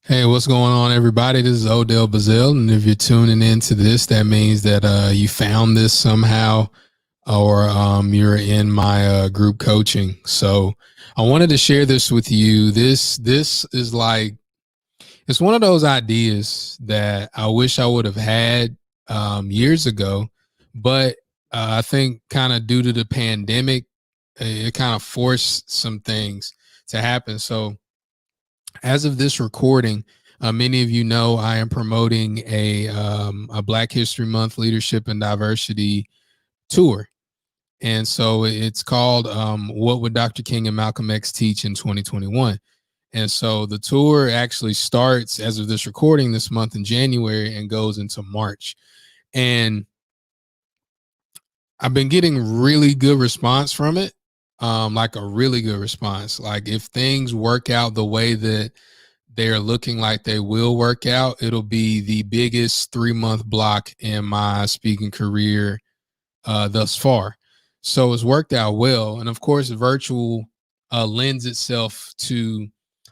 Hey, what's going on, everybody? This is Odell Bazell, and if you're tuning into this, that means that you found this somehow, or you're in my group coaching. So, I wanted to share this with you. This is like it's one of those ideas that I wish I would have had years ago, but I think kind of due to the pandemic, it kind of forced some things to happen. So as of this recording, many of you know I am promoting a Black History Month Leadership and Diversity tour. And so it's called What Would Dr. King and Malcolm X Teach in 2021? And so the tour actually starts as of this recording this month in January and goes into March. And I've been getting really good response from it, like a really good response. Like if things work out the way that they're looking like they will work out, it'll be the biggest 3-month block in my speaking career thus far. So it's worked out well. And of course, virtual lends itself to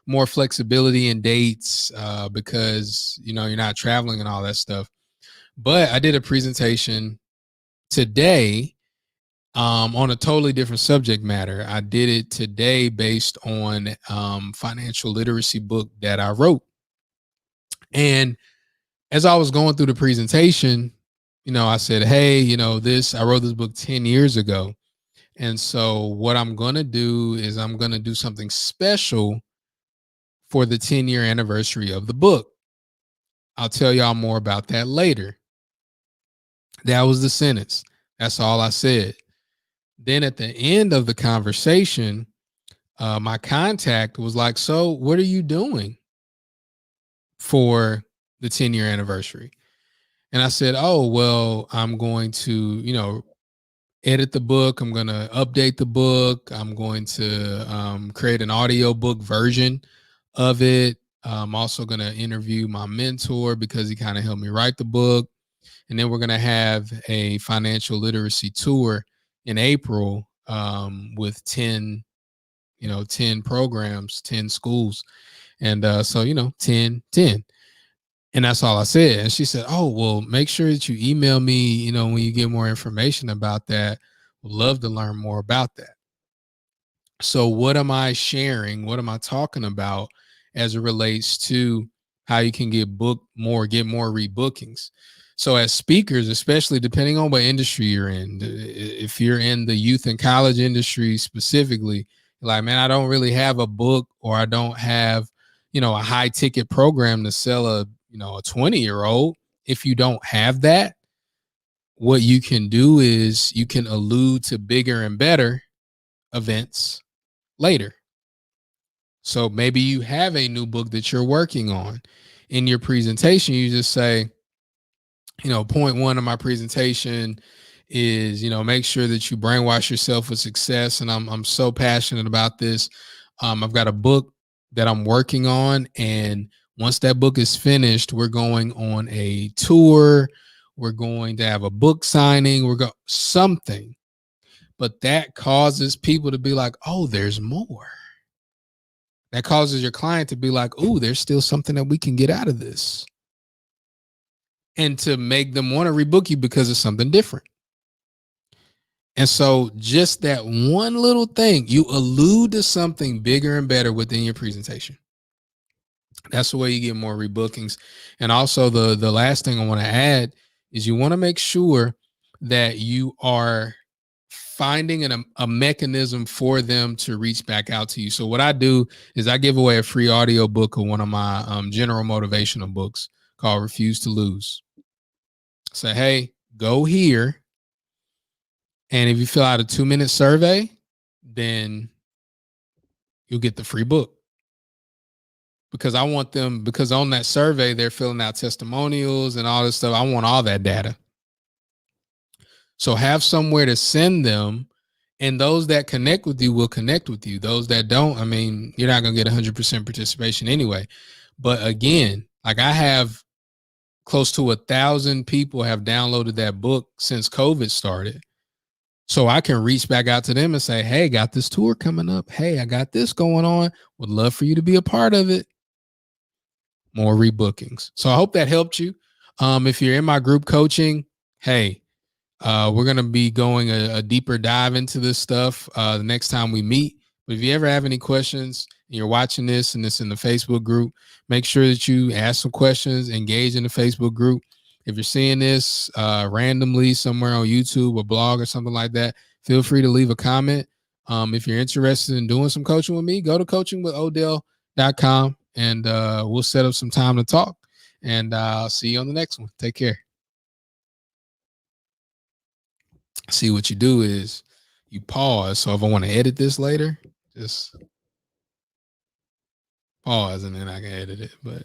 more flexibility in dates because, you're not traveling and all that stuff. But I did a presentation today on a totally different subject matter. I did it today based on financial literacy book that I wrote. And as I was going through the presentation, I said, hey, I wrote this book 10 years ago. And so what I'm going to do is I'm going to do something special for the 10-year anniversary of the book. I'll tell y'all more about that later. That was the sentence. That's all I said. Then at the end of the conversation, my contact was like, so what are you doing for the 10-year anniversary? And I said, oh, well, I'm going to, edit the book. I'm going to update the book. I'm going to create an audiobook version of it. I'm also going to interview my mentor because he kind of helped me write the book. And then we're going to have a financial literacy tour in April with 10 programs, 10 schools. And so, 10, 10. And that's all I said. And she said, oh, well, make sure that you email me, when you get more information about that. Would love to learn more about that. So what am I sharing? What am I talking about as it relates to how you can get get more rebookings? So as speakers, especially depending on what industry you're in, if you're in the youth and college industry specifically, like, man, I don't really have a book, or I don't have, a high ticket program to sell a 20-year-old. If you don't have that, what you can do is you can allude to bigger and better events later. So maybe you have a new book that you're working on. In your presentation, you just say, point one of my presentation is, make sure that you brainwash yourself with success. And I'm so passionate about this. I've got a book that I'm working on. And once that book is finished, we're going on a tour. We're going to have a book signing. We're going something. But that causes people to be like, oh, there's more. That causes your client to be like, oh, there's still something that we can get out of this. And to make them want to rebook you because of something different. And so just that one little thing, you allude to something bigger and better within your presentation. That's the way you get more rebookings. And also the last thing I want to add is you want to make sure that you are finding a mechanism for them to reach back out to you. So what I do is I give away a free audio book of one of my general motivational books called Refuse to Lose. Say, hey, go here. And if you fill out a 2-minute survey, then you'll get the free book. Because I want them, because on that survey, they're filling out testimonials and all this stuff. I want all that data. So have somewhere to send them. And those that connect with you will connect with you. Those that don't, I mean, you're not going to get 100% participation anyway. But again, like I have close to 1,000 people have downloaded that book since COVID started. So I can reach back out to them and say, hey, got this tour coming up. Hey, I got this going on. Would love for you to be a part of it. more rebookings. So I hope that helped you. If you're in my group coaching, hey, we're going to be going a deeper dive into this stuff the next time we meet. But if you ever have any questions and you're watching this and it's in the Facebook group, make sure that you ask some questions, engage in the Facebook group. If you're seeing this randomly somewhere on YouTube or blog or something like that, feel free to leave a comment. If you're interested in doing some coaching with me, go to coachingwithodell.com and we'll set up some time to talk. And I'll see you on the next one. Take care. See, what you do is you pause. So if I want to edit this later, just pause and then I can edit it. But